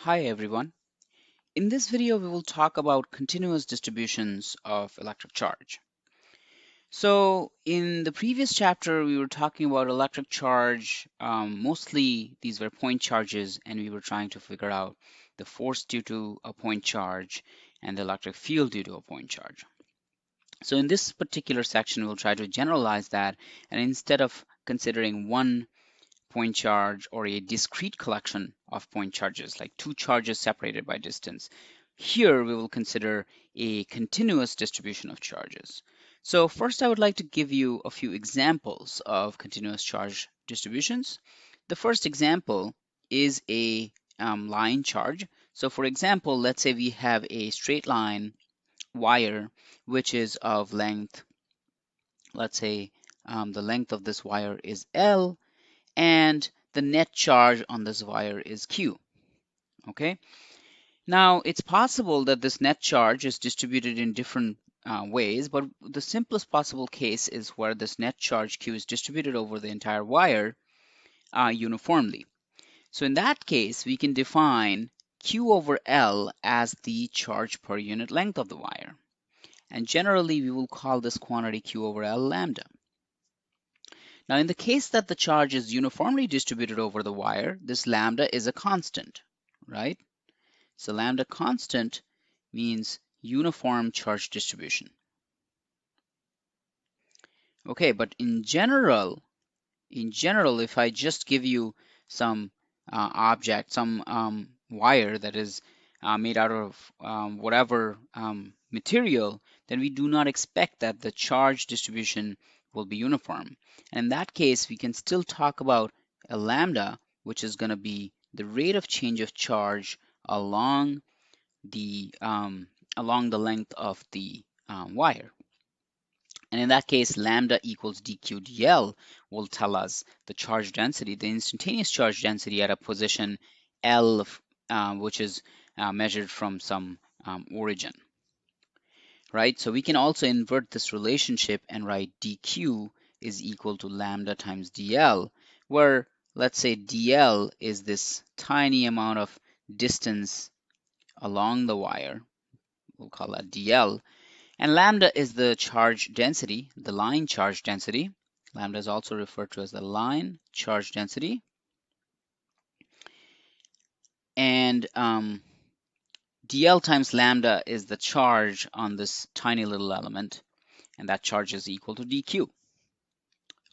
Hi everyone. In this video, we will talk about continuous distributions of electric charge. So in the previous chapter, we were talking about electric charge. Mostly these were point charges, and we were trying to figure out the force due to a point charge and the electric field due to a point charge. So in this particular section, we'll try to generalize that, and instead of considering one point charge or a discrete collection of point charges, like two charges separated by distance. Here we will consider a continuous distribution of charges. So first I would like to give you a few examples of continuous charge distributions. The first example is a line charge. So for example, let's say we have a straight line wire which is of length, let's say the length of this wire is L, and the net charge on this wire is Q. Okay. Now it's possible that this net charge is distributed in different ways, but the simplest possible case is where this net charge Q is distributed over the entire wire uniformly. So in that case, we can define Q over L as the charge per unit length of the wire. And generally, we will call this quantity Q over L lambda. Now, in the case that the charge is uniformly distributed over the wire, this lambda is a constant, right? So lambda constant means uniform charge distribution. Okay, but in general, if I just give you some object, some wire that is made out of whatever material, then we do not expect that the charge distribution will be uniform. And in that case, we can still talk about a lambda, which is going to be the rate of change of charge along the length of the wire. And in that case, lambda equals dq dl will tell us the charge density, the instantaneous charge density at a position L, which is measured from some origin, right? So we can also invert this relationship and write dq is equal to lambda times dl, where let's say dl is this tiny amount of distance along the wire. We'll call that dl. And lambda is the charge density, the line charge density. Lambda is also referred to as the line charge density. And dl times lambda is the charge on this tiny little element, and that charge is equal to dq.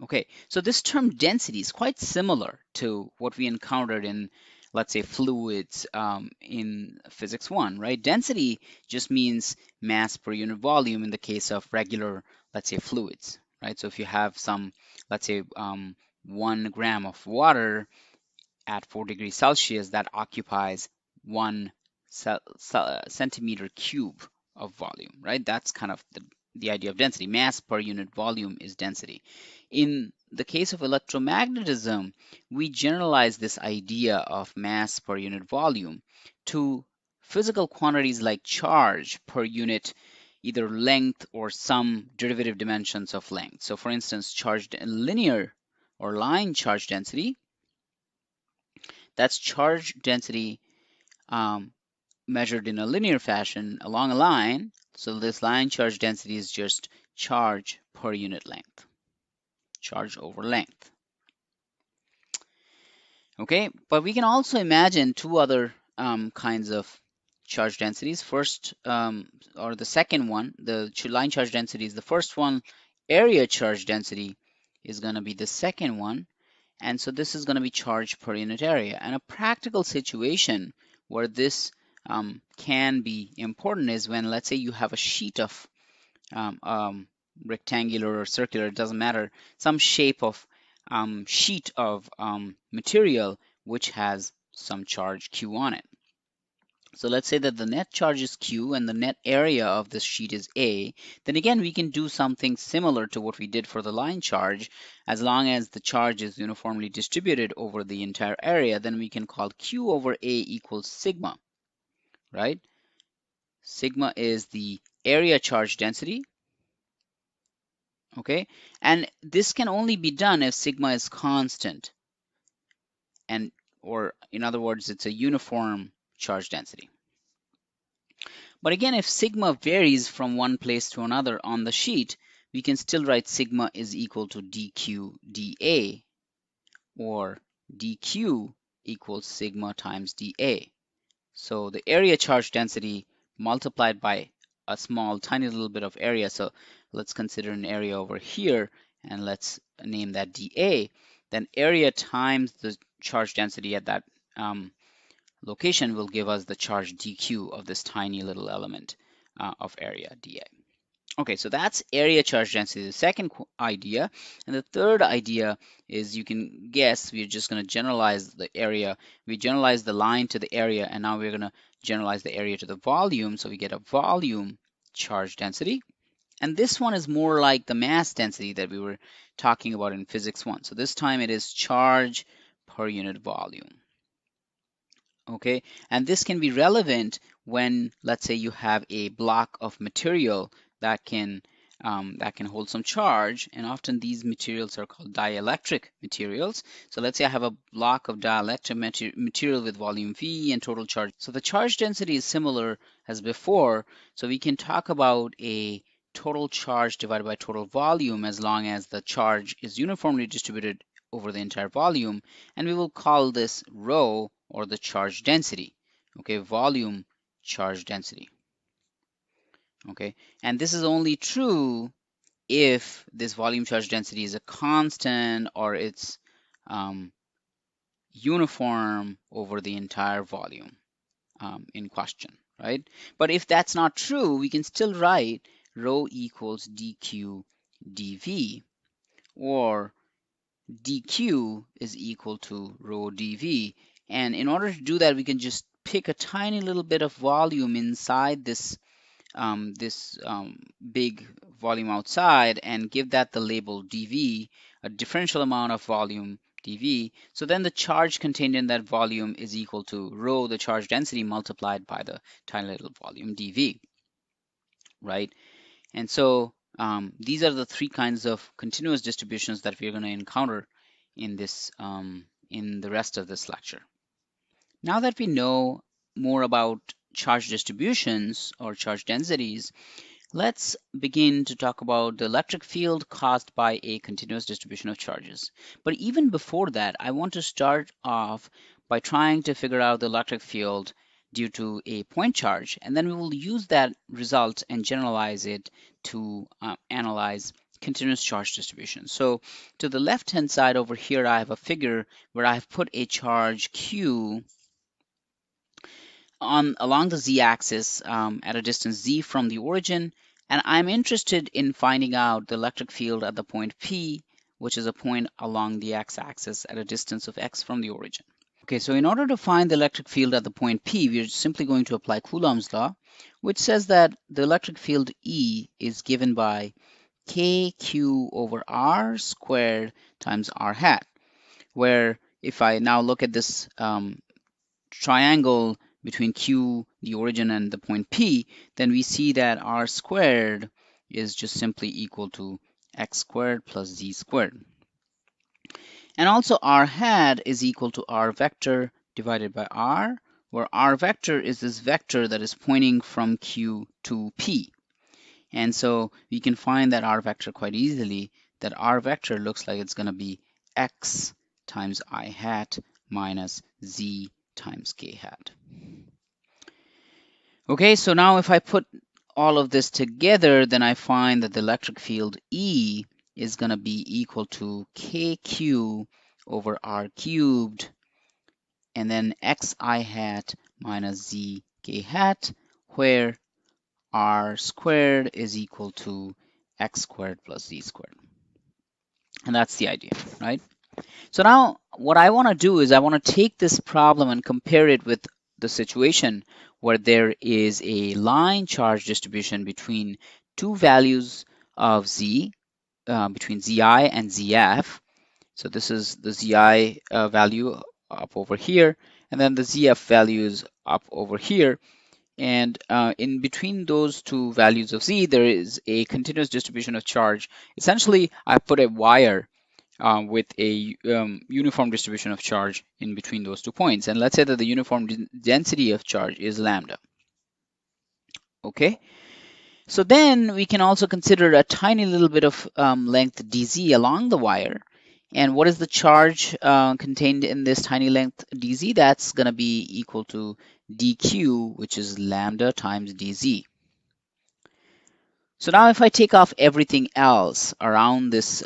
Okay, so this term density is quite similar to what we encountered in, let's say, fluids in physics 1, right? Density just means mass per unit volume in the case of regular, let's say, fluids, right? So if you have some, let's say, 1 gram of water at 4 degrees Celsius, that occupies 1 centimeter cube of volume, right? That's kind of the idea of density. Mass per unit volume is density. In the case of electromagnetism, we generalize this idea of mass per unit volume to physical quantities like charge per unit, either length or some derivative dimensions of length. So for instance, linear or line charge density, that's charge density measured in a linear fashion along a line. So this line charge density is just charge per unit length, charge over length. Okay, but we can also imagine two other kinds of charge densities. First, or the second one, the line charge density is the first one. Area charge density is going to be the second one. And so this is going to be charge per unit area. And a practical situation where this can be important is when, let's say, you have a sheet of rectangular or circular, it doesn't matter, some shape of sheet of material which has some charge Q on it. So let's say that the net charge is Q and the net area of this sheet is A. Then again, we can do something similar to what we did for the line charge. As long as the charge is uniformly distributed over the entire area, then we can call Q over A equals sigma, right? Sigma is the area charge density. Okay, and this can only be done if sigma is constant, and or in other words, it's a uniform charge density. But again, if sigma varies from one place to another on the sheet, we can still write sigma is equal to dq dA, or dq equals sigma times dA. So the area charge density multiplied by a small, tiny little bit of area. So let's consider an area over here, and let's name that dA. Then area times the charge density at that location will give us the charge dq of this tiny little element of area dA. Okay, so that's area charge density, the second idea. And the third idea is, you can guess, we're just going to generalize the area. We generalize the line to the area, and now we're going to generalize the area to the volume. So we get a volume charge density. And this one is more like the mass density that we were talking about in physics 1. So this time it is charge per unit volume. Okay, and this can be relevant when, let's say, you have a block of material that can hold some charge, and often these materials are called dielectric materials. So let's say I have a block of dielectric material with volume V and total charge. So the charge density is similar as before. So we can talk about a total charge divided by total volume as long as the charge is uniformly distributed over the entire volume, and we will call this rho, or the charge density. Okay, volume charge density. Okay, and this is only true if this volume charge density is a constant, or it's uniform over the entire volume in question, right? But if that's not true, we can still write rho equals dq dv, or dq is equal to rho dv. And in order to do that, we can just pick a tiny little bit of volume inside this big volume outside and give that the label dv, a differential amount of volume dv. So then the charge contained in that volume is equal to rho, the charge density, multiplied by the tiny little volume dv, right? And so these are the three kinds of continuous distributions that we're going to encounter in this in the rest of this lecture. Now that we know more about charge distributions or charge densities, let's begin to talk about the electric field caused by a continuous distribution of charges. But even before that, I want to start off by trying to figure out the electric field due to a point charge, and then we will use that result and generalize it to analyze continuous charge distribution. So to the left-hand side over here, I have a figure where I have put a charge Q along the z-axis at a distance z from the origin, and I'm interested in finding out the electric field at the point P, which is a point along the x-axis at a distance of x from the origin. Okay, so in order to find the electric field at the point P, we're simply going to apply Coulomb's law, which says that the electric field E is given by kq over r squared times r hat, where if I now look at this triangle between Q, the origin, and the point P, then we see that r squared is just simply equal to x squared plus z squared. And also r hat is equal to r vector divided by r, where r vector is this vector that is pointing from Q to P. And so we can find that r vector quite easily, that r vector looks like it's going to be x times I hat minus z times k hat. Okay, so now if I put all of this together, then I find that the electric field E is going to be equal to kq over r cubed, and then x I hat minus z k hat, where r squared is equal to x squared plus z squared. And that's the idea, right? So now what I want to do is I want to take this problem and compare it with the situation where there is a line charge distribution between two values of z, between zi and zf. So this is the zi value up over here, and then the zf value is up over here. And in between those two values of z, there is a continuous distribution of charge. Essentially, I put a wire with a uniform distribution of charge in between those 2 points. And let's say that the uniform density of charge is lambda. Okay, so then we can also consider a tiny little bit of length dz along the wire. And what is the charge contained in this tiny length dz? That's going to be equal to dq, which is lambda times dz. So now if I take off everything else around this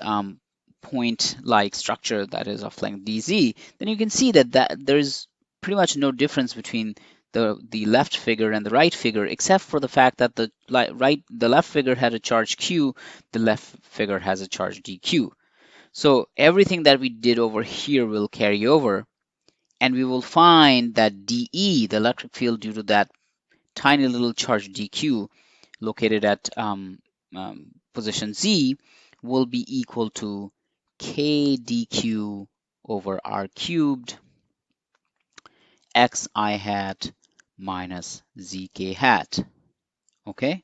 point-like structure that is of length dz, then you can see that there's pretty much no difference between the left figure and the right figure, except for the fact that the left figure had a charge q, the left figure has a charge dq. So everything that we did over here will carry over, and we will find that dE, the electric field due to that tiny little charge dq located at position z, will be equal to k dq over r cubed xi hat minus zk hat. Okay?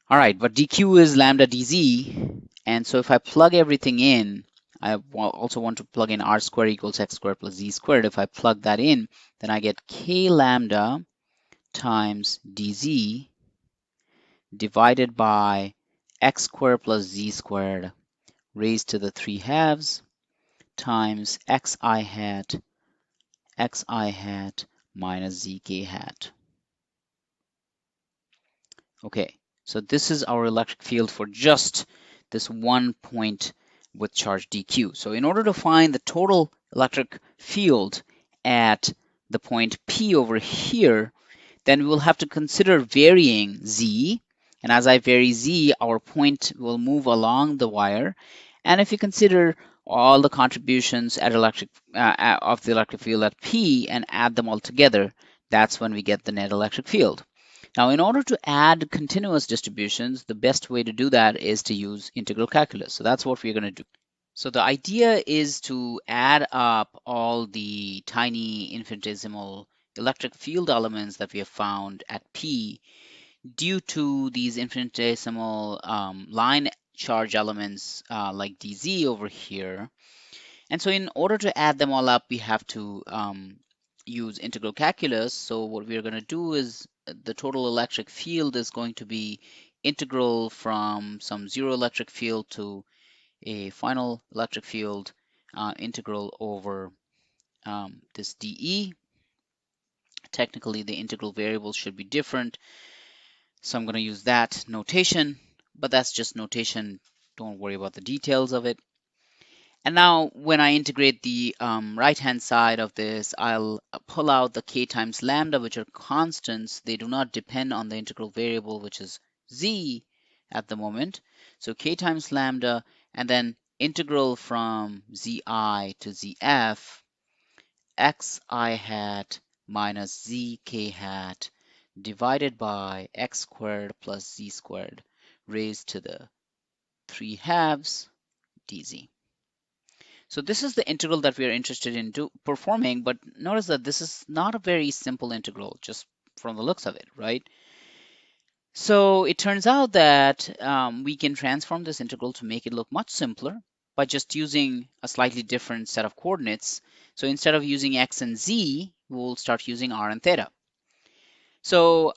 All right, but dq is lambda dz, and so if I plug everything in, I also want to plug in r squared equals x squared plus z squared. If I plug that in, then I get k lambda times dz divided by x squared plus z squared raised to the 3 halves times xi hat minus zk hat. Okay, so this is our electric field for just this one point with charge dq. So in order to find the total electric field at the point P over here, then we will have to consider varying z. And as I vary z, our point will move along the wire. And if you consider all the contributions at of the electric field at P and add them all together, that's when we get the net electric field. Now, in order to add continuous distributions, the best way to do that is to use integral calculus. So that's what we're going to do. So the idea is to add up all the tiny infinitesimal electric field elements that we have found at P due to these infinitesimal line charge elements like dz over here. And so in order to add them all up, we have to use integral calculus. So what we're going to do is the total electric field is going to be integral from some zero electric field to a final electric field integral over this dE. Technically, the integral variable should be different, so I'm going to use that notation, but that's just notation. Don't worry about the details of it. And now when I integrate the right-hand side of this, I'll pull out the k times lambda, which are constants. They do not depend on the integral variable, which is z at the moment. So k times lambda, and then integral from zi to zf, xi hat minus zk hat divided by x squared plus z squared raised to the 3 halves dz. So this is the integral that we are interested in performing, but notice that this is not a very simple integral, just from the looks of it, right? So it turns out that we can transform this integral to make it look much simpler by just using a slightly different set of coordinates. So instead of using x and z, we'll start using r and theta. So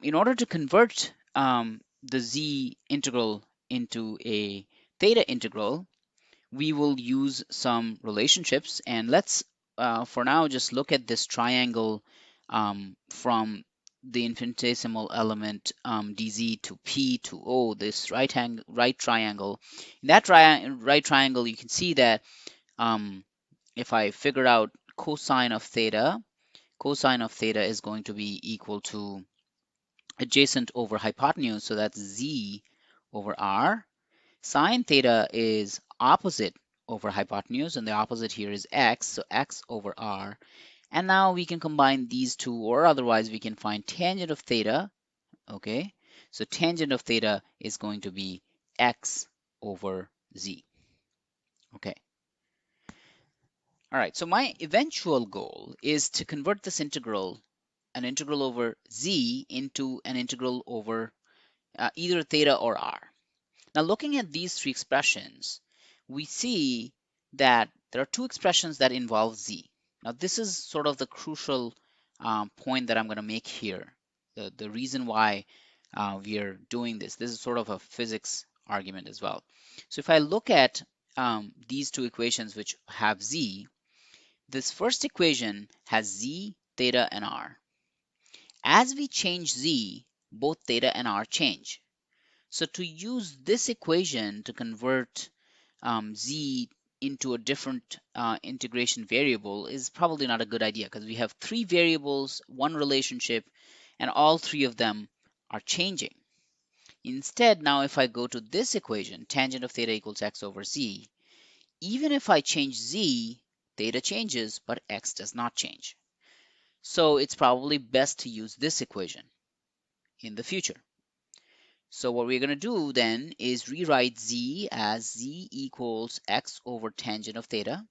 in order to convert the z integral into a theta integral, we will use some relationships, and let's for now just look at this triangle from the infinitesimal element dz to p to o, this right triangle. In that right triangle, you can see that if I figure out cosine of theta is going to be equal to adjacent over hypotenuse, so that's z over r. Sine theta is opposite over hypotenuse, and the opposite here is x, so x over r. And now we can combine these two, or otherwise we can find tangent of theta, okay? So tangent of theta is going to be x over z, okay? All right, so my eventual goal is to convert this integral, an integral over z, into an integral over either theta or r. Now looking at these three expressions, we see that there are two expressions that involve z. Now this is sort of the crucial point that I'm going to make here. The reason why we are doing this. This is sort of a physics argument as well. So if I look at these two equations which have z, this first equation has z, theta, and r. As we change z, both theta and r change. So to use this equation to convert z into a different integration variable is probably not a good idea because we have three variables, one relationship, and all three of them are changing. Instead, now if I go to this equation, tangent of theta equals x over z, even if I change z, theta changes, but x does not change. So it's probably best to use this equation in the future. So what we're going to do then is rewrite z as z equals x over tangent of theta.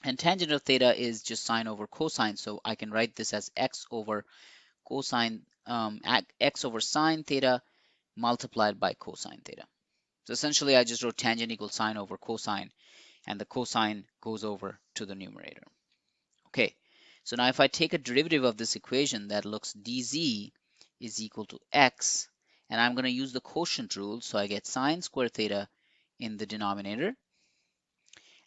And tangent of theta is just sine over cosine. So I can write this as x over cosine, x over sine theta multiplied by cosine theta. So essentially I just wrote tangent equals sine over cosine, and the cosine goes over to the numerator. Okay, so now if I take a derivative of this equation, that looks dz is equal to x, and I'm going to use the quotient rule, so I get sine square theta in the denominator,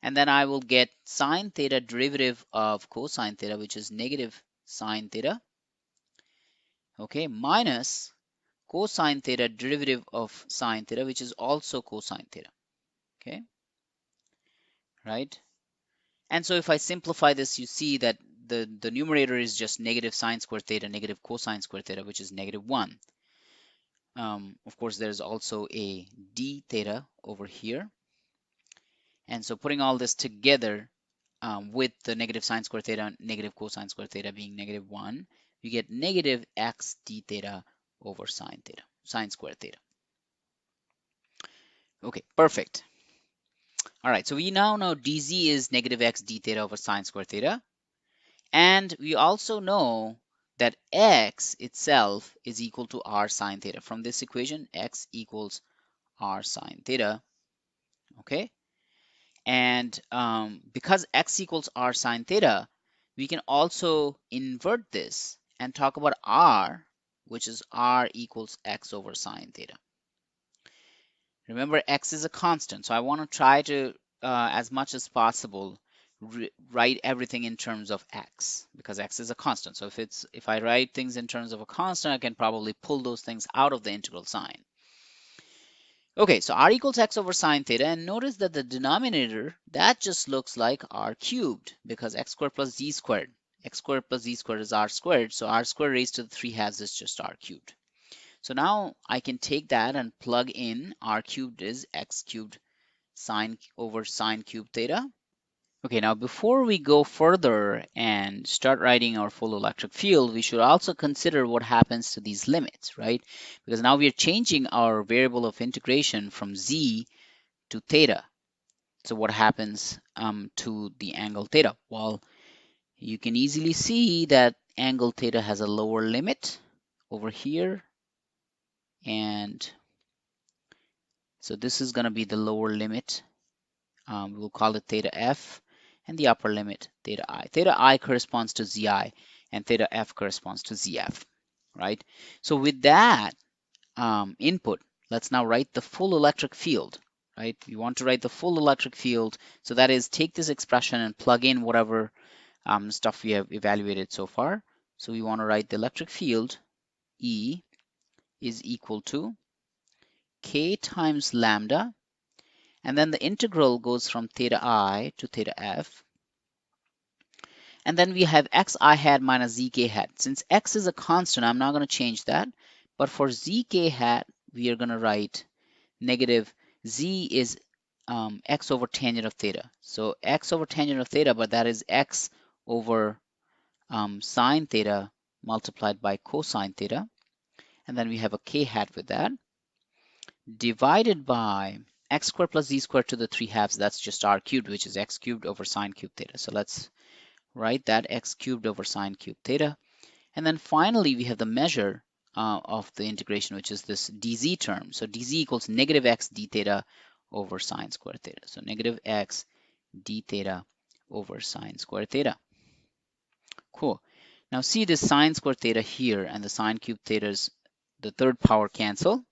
and then I will get sine theta derivative of cosine theta, which is negative sine theta, okay, minus cosine theta derivative of sine theta, which is also cosine theta, okay, right? And so if I simplify this, you see that the numerator is just negative sine square theta, negative cosine square theta, which is negative 1. Of course, there's also a d theta over here. And so putting all this together with the negative sine square theta, negative cosine square theta being negative 1, you get negative x d theta over sine theta, sine square theta. Okay, perfect. All right, so we now know dz is negative x d theta over sine square theta. And we also know that x itself is equal to r sine theta. From this equation, x equals r sine theta, okay? And because x equals r sine theta, we can also invert this and talk about r, which is r equals x over sine theta. Remember, x is a constant, so I want to try to, as much as possible, write everything in terms of x, because x is a constant. So if I write things in terms of a constant, I can probably pull those things out of the integral sign. Okay, so r equals x over sine theta, and notice that the denominator, that just looks like r cubed, because x squared plus z squared. X squared plus z squared is r squared, so r squared raised to the 3 halves is just r cubed. So now I can take that and plug in r cubed is x cubed sine over sine cubed theta. Okay, now before we go further and start writing our full electric field, we should also consider what happens to these limits, right? Because now we are changing our variable of integration from z to theta. So what happens to the angle theta? Well, you can easily see that angle theta has a lower limit over here. And so this is going to be the lower limit. We'll call it theta f, and the upper limit theta I. Theta I corresponds to zi, and theta f corresponds to zf, right? So with that input, let's now write the full electric field, right? We want to write the full electric field, so that is take this expression and plug in whatever stuff we have evaluated so far. So we want to write the electric field E is equal to k times lambda, and then the integral goes from theta I to theta f. And then we have xi hat minus zk hat. Since x is a constant, I'm not going to change that. But for zk hat, we are going to write negative z is x over tangent of theta. So x over tangent of theta, but that is x over sine theta multiplied by cosine theta. And then we have a k hat with that, divided by x squared plus z squared to the 3 halves. That's just r cubed, which is x cubed over sine cubed theta. So let's write that x cubed over sine cubed theta. And then finally, we have the measure of the integration, which is this dz term. So dz equals negative x d theta over sine squared theta. So negative x d theta over sine squared theta. Cool. Now see this sine squared theta here and the sine cubed theta's the third power cancel.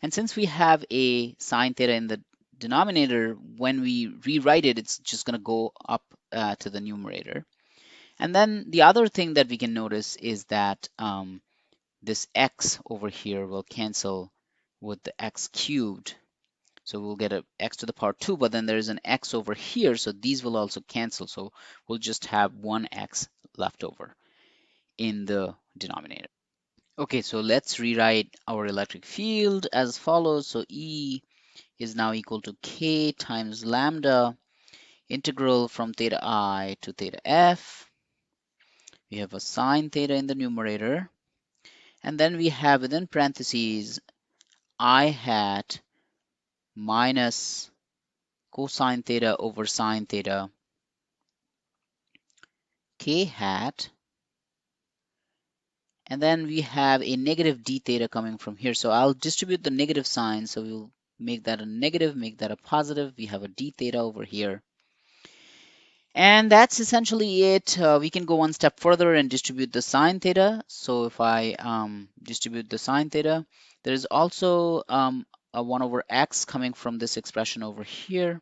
And since we have a sine theta in the denominator, when we rewrite it, it's just going to go up to the numerator. And then the other thing that we can notice is that this x over here will cancel with the x cubed. So we'll get a x to the power 2, but then there's an x over here, so these will also cancel. So we'll just have one x left over in the denominator. Okay, so let's rewrite our electric field as follows. So E is now equal to K times lambda integral from theta I to theta F. We have a sine theta in the numerator. And then we have within parentheses I hat minus cosine theta over sine theta K hat. And then we have a negative d theta coming from here. So I'll distribute the negative sign. So we'll make that a negative, make that a positive. We have a d theta over here. And that's essentially it. We can go one step further and distribute the sine theta. So if I distribute the sine theta, there's also a 1 over x coming from this expression over here.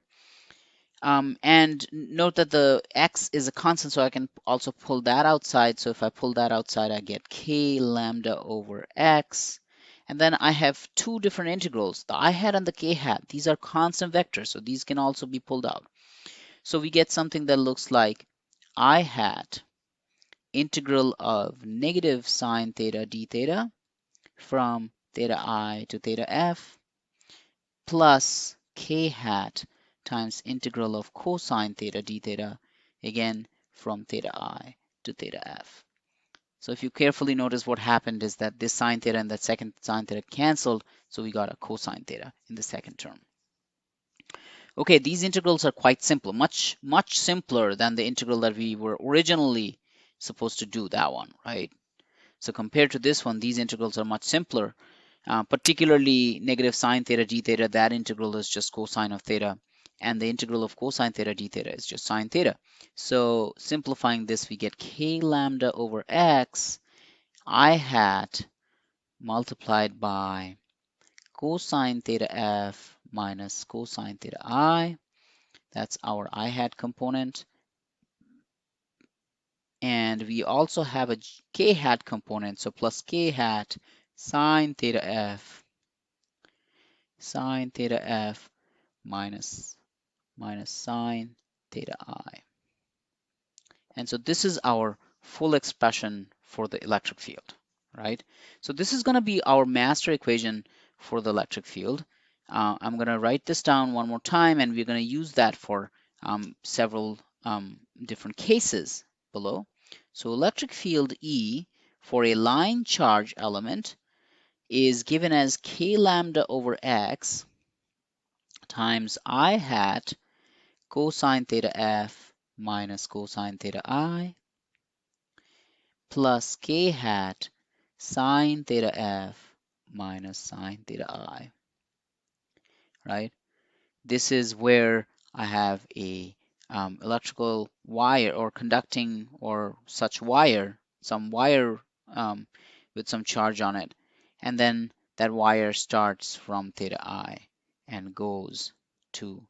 And note that the x is a constant, so I can also pull that outside. So if I pull that outside, I get k lambda over x. And then I have two different integrals, the I hat and the k hat. These are constant vectors, so these can also be pulled out. So we get something that looks like I hat integral of negative sine theta d theta from theta I to theta f plus k hat times integral of cosine theta d theta, again from theta I to theta f. So if you carefully notice, what happened is that this sine theta and that second sine theta canceled, so we got a cosine theta in the second term. Okay, these integrals are quite simple, much simpler than the integral that we were originally supposed to do, that one, right? So compared to this one, these integrals are much simpler. Particularly negative sine theta d theta, that integral is just cosine of theta, and the integral of cosine theta d theta is just sine theta. So simplifying this, we get k lambda over x I hat multiplied by cosine theta f minus cosine theta I. That's our I hat component. And we also have a k hat component, so plus k hat sine theta f minus sine theta I. And so this is our full expression for the electric field, right? So this is going to be our master equation for the electric field. I'm going to write this down one more time, and we're going to use that for several different cases below. So electric field E for a line charge element is given as k lambda over x times I hat cosine theta f minus cosine theta I plus k hat sine theta f minus sine theta I, right? This is where I have a electrical wire or conducting or such wire, some wire with some charge on it. And then that wire starts from theta I and goes to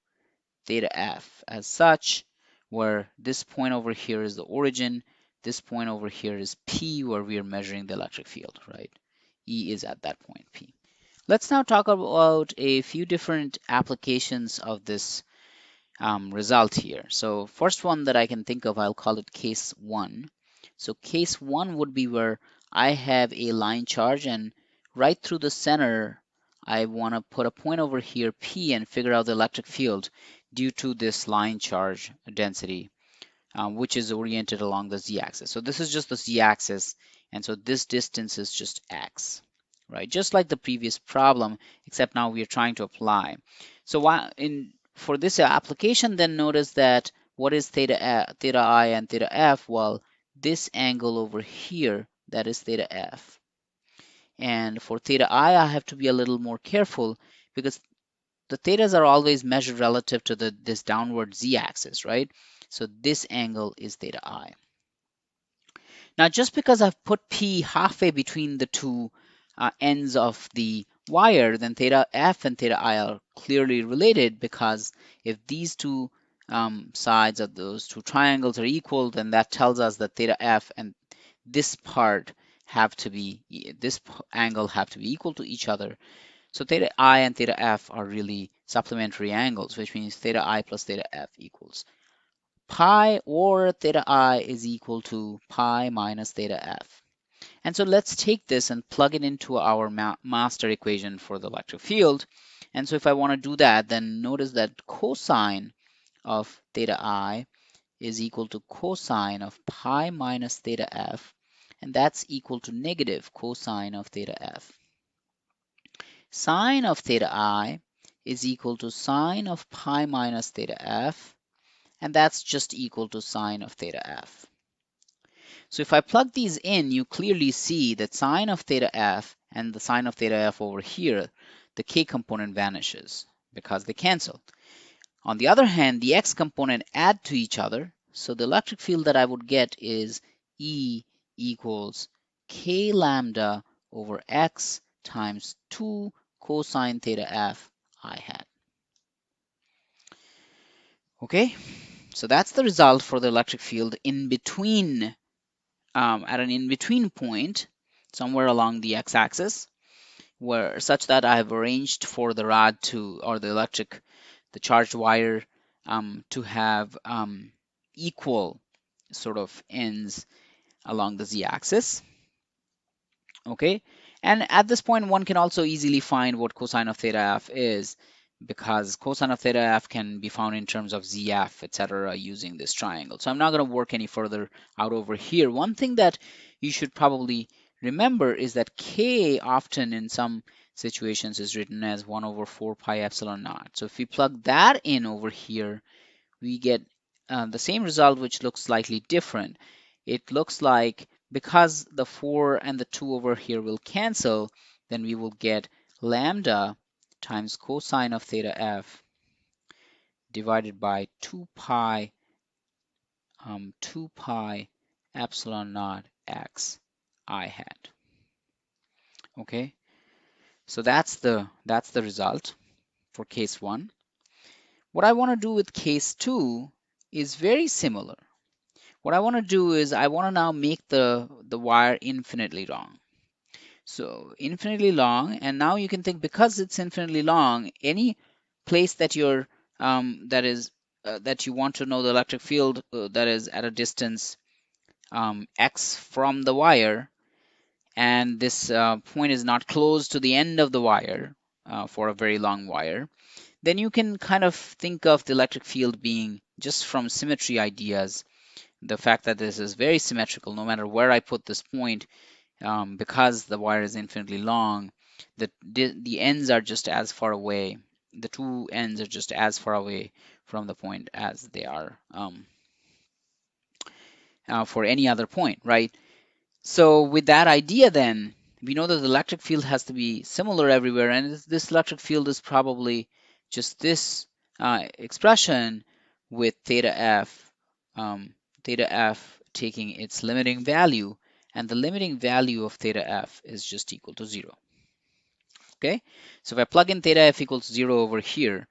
theta f as such, where this point over here is the origin, this point over here is P, where we are measuring the electric field, right? E is at that point, P. Let's now talk about a few different applications of this result here. So first one that I can think of, I'll call it case 1. So case 1 would be where I have a line charge, and right through the center I want to put a point over here P and figure out the electric field due to this line charge density, which is oriented along the z-axis. So this is just the z-axis, and so this distance is just x, right? Just like the previous problem, except now we are trying to apply. So for this application, then notice that what is theta I and theta f? Well, this angle over here, that is theta f. And for theta I have to be a little more careful because the thetas are always measured relative to this downward z-axis, right? So this angle is theta I. Now, just because I've put P halfway between the two ends of the wire, then theta F and theta I are clearly related, because if these two sides of those two triangles are equal, then that tells us that theta F and this part have to be, this angle have to be equal to each other. So theta I and theta F are really supplementary angles, which means theta I plus theta F equals pi, or theta I is equal to pi minus theta F. And so let's take this and plug it into our master equation for the electric field. And so if I want to do that, then notice that cosine of theta I is equal to cosine of pi minus theta F, and that's equal to negative cosine of theta F. Sine of theta I is equal to sine of pi minus theta F, and that's just equal to sine of theta F. So if I plug these in, you clearly see that sine of theta F and the sine of theta F over here, the k component vanishes because they cancel. On the other hand, the x component add to each other, so the electric field that I would get is E equals k lambda over x times 2 cosine theta F I hat. Okay, so that's the result for the electric field in between, at an in-between point somewhere along the x-axis, where such that I have arranged for the rod to, or the charged wire to have equal sort of ends along the z-axis. Okay, and at this point one can also easily find what cosine of theta f is, because cosine of theta f can be found in terms of zf, etc., using this triangle. So I'm not going to work any further out over here. One thing that you should probably remember is that k often in some situations is written as 1 over 4 pi epsilon naught. So if we plug that in over here, we get the same result, which looks slightly different. It looks like, because the 4 and the 2 over here will cancel, then we will get lambda times cosine of theta f divided by 2 pi epsilon naught x I hat. Okay, so that's the result for case 1. What I want to do with case 2 is very similar. What I want to do is I want to now make the wire infinitely long. So infinitely long, and now you can think, because it's infinitely long, any place that you're that you want to know the electric field that is at a distance x from the wire, and this point is not close to the end of the wire for a very long wire, then you can kind of think of the electric field being, just from symmetry ideas, the fact that this is very symmetrical no matter where I put this point, because the wire is infinitely long, the ends are just as far away, the two ends are just as far away from the point as they are for any other point, right? So with that idea, then we know that the electric field has to be similar everywhere, and this electric field is probably just this expression with theta f taking its limiting value, and the limiting value of theta f is just equal to 0. Okay, so if I plug in theta f equals 0 over here,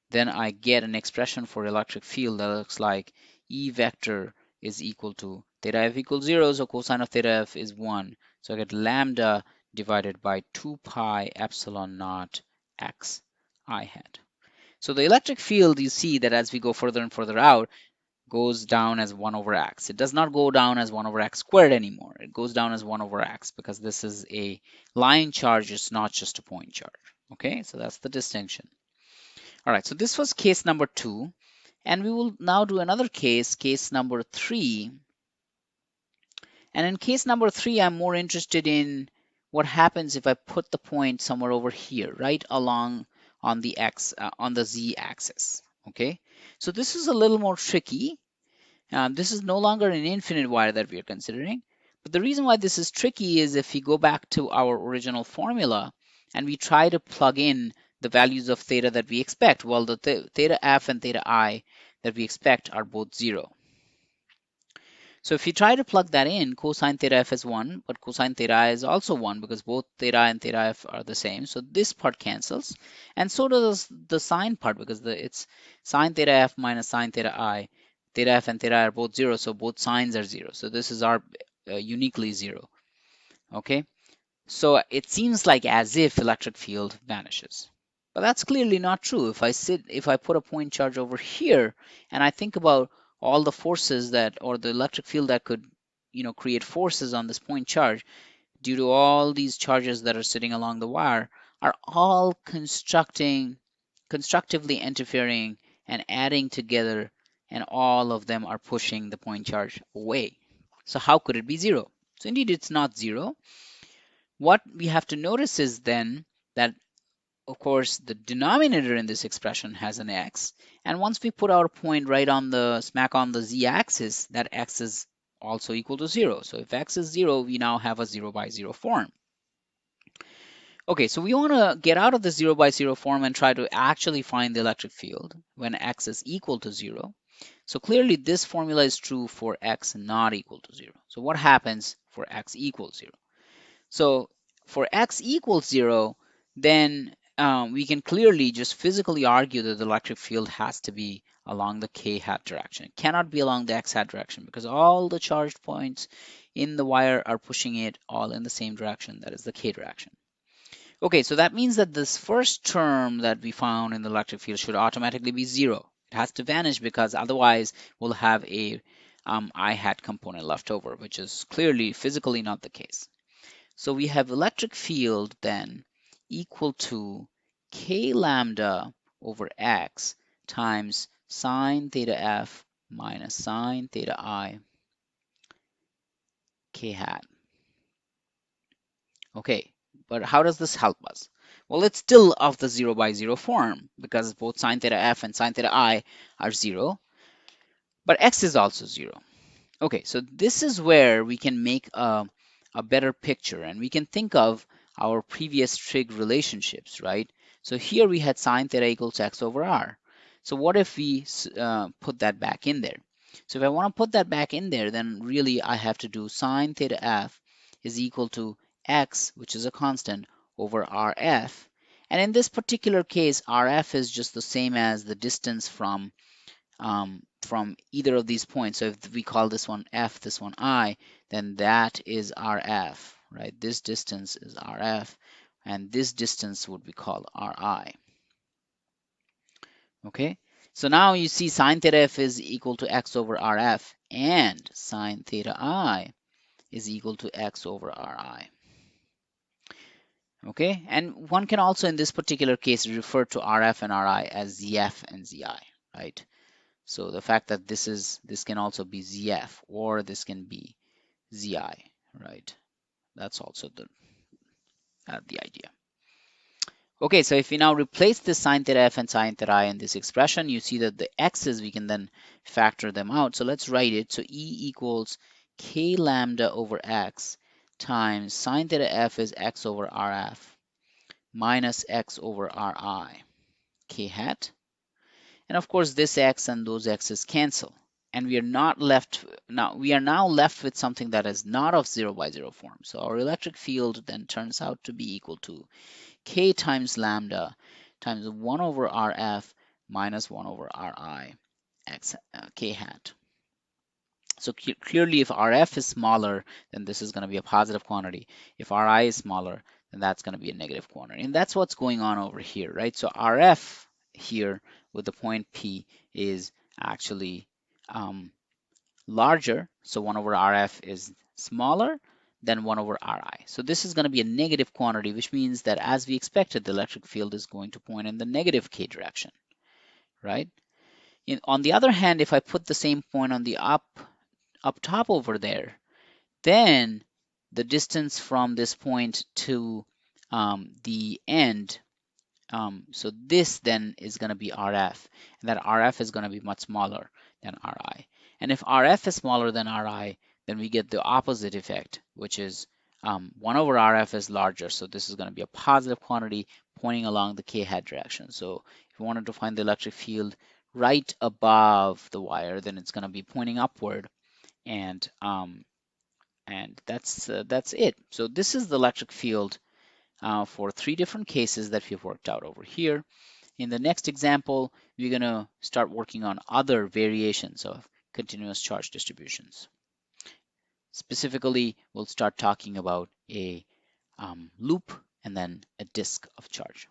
then I get an expression for electric field that looks like E vector is equal to theta f equals 0, so cosine of theta f is 1. So I get lambda divided by 2 pi epsilon naught x I hat. So the electric field, you see that as we go further and further out, goes down as 1 over x. It does not go down as 1 over x squared anymore. It goes down as 1 over x, because this is a line charge, it's not just a point charge. Okay, so that's the distinction. All right, so this was case number 2, and we will now do another case number 3. And in case number 3, I'm more interested in what happens if I put the point somewhere over here, right along on the z-axis. Okay, so this is a little more tricky. This is no longer an infinite wire that we are considering, but the reason why this is tricky is if we go back to our original formula and we try to plug in the values of theta that we expect? Well, the theta f and theta I that we expect are both 0. So if you try to plug that in, cosine theta f is 1, but cosine theta I is also 1 because both theta and theta f are the same. So this part cancels. And so does the sine part because it's sine theta f minus sine theta I. Theta f and theta I are both 0, so both sines are 0. So this is our uniquely 0. Okay, so it seems like as if electric field vanishes. But that's clearly not true. If I put a point charge over here and I think about all the forces that, or the electric field that could, create forces on this point charge due to all these charges that are sitting along the wire are all constructively interfering and adding together, and all of them are pushing the point charge away. So how could it be 0? So indeed it's not 0. What we have to notice is then that, of course, the denominator in this expression has an x, and once we put our point right on the smack on the z-axis, that x is also equal to 0. So if x is 0, we now have a 0 by 0 form. Okay, so we want to get out of the 0 by 0 form and try to actually find the electric field when x is equal to 0. So clearly this formula is true for x not equal to 0. So what happens for x equals 0? So for x equals 0, then we can clearly just physically argue that the electric field has to be along the k hat direction. It cannot be along the x hat direction because all the charged points in the wire are pushing it all in the same direction, that is the k direction. Okay, so that means that this first term that we found in the electric field should automatically be 0. It has to vanish because otherwise we'll have a I hat component left over, which is clearly physically not the case. So we have electric field then equal to k lambda over x times sine theta f minus sine theta I k hat. Okay, but how does this help us? Well, it's still of the 0 by 0 form because both sine theta f and sine theta I are 0, but x is also 0. Okay, so this is where we can make a better picture, and we can think of our previous trig relationships, right? So here we had sine theta equals x over r. So what if we put that back in there? So if I want to put that back in there, then really I have to do sine theta f is equal to x, which is a constant, over rf. And in this particular case, rf is just the same as the distance from either of these points. So if we call this one f, this one I, then that is rf, right? This distance is rf, and this distance would be called ri. Okay, so now you see sine theta f is equal to x over rf, and sine theta I is equal to x over ri. Okay, and one can also in this particular case refer to rf and ri as zf and zi, right? So the fact that this can also be ZF or this can be ZI, right? That's also the idea. Okay, so if we now replace this sine theta f and sine theta I in this expression, you see that the x's, we can then factor them out. So let's write it. So E equals k lambda over x times sine theta f is x over rf minus x over ri k hat. And of course, this x and those x's cancel. And we are now left with something that is not of 0 by 0 form. So our electric field then turns out to be equal to k times lambda times 1 over rf minus 1 over ri x k hat. So clearly if rf is smaller, then this is going to be a positive quantity. If ri is smaller, then that's going to be a negative quantity. And that's what's going on over here, right? So rf here with the point P is actually larger. So 1 over rf is smaller than 1 over ri. So this is going to be a negative quantity, which means that as we expected, the electric field is going to point in the negative k direction, right? On the other hand, if I put the same point on the up top over there, then the distance from this point to the end, so this then is going to be RF, and that RF is going to be much smaller than RI. And if RF is smaller than RI, then we get the opposite effect, which is 1 over RF is larger, so this is going to be a positive quantity pointing along the K hat direction. So if you wanted to find the electric field right above the wire, then it's going to be pointing upward, and that's it. So this is the electric field for 3 different cases that we've worked out over here. In the next example, we're going to start working on other variations of continuous charge distributions. Specifically, we'll start talking about a loop and then a disk of charge.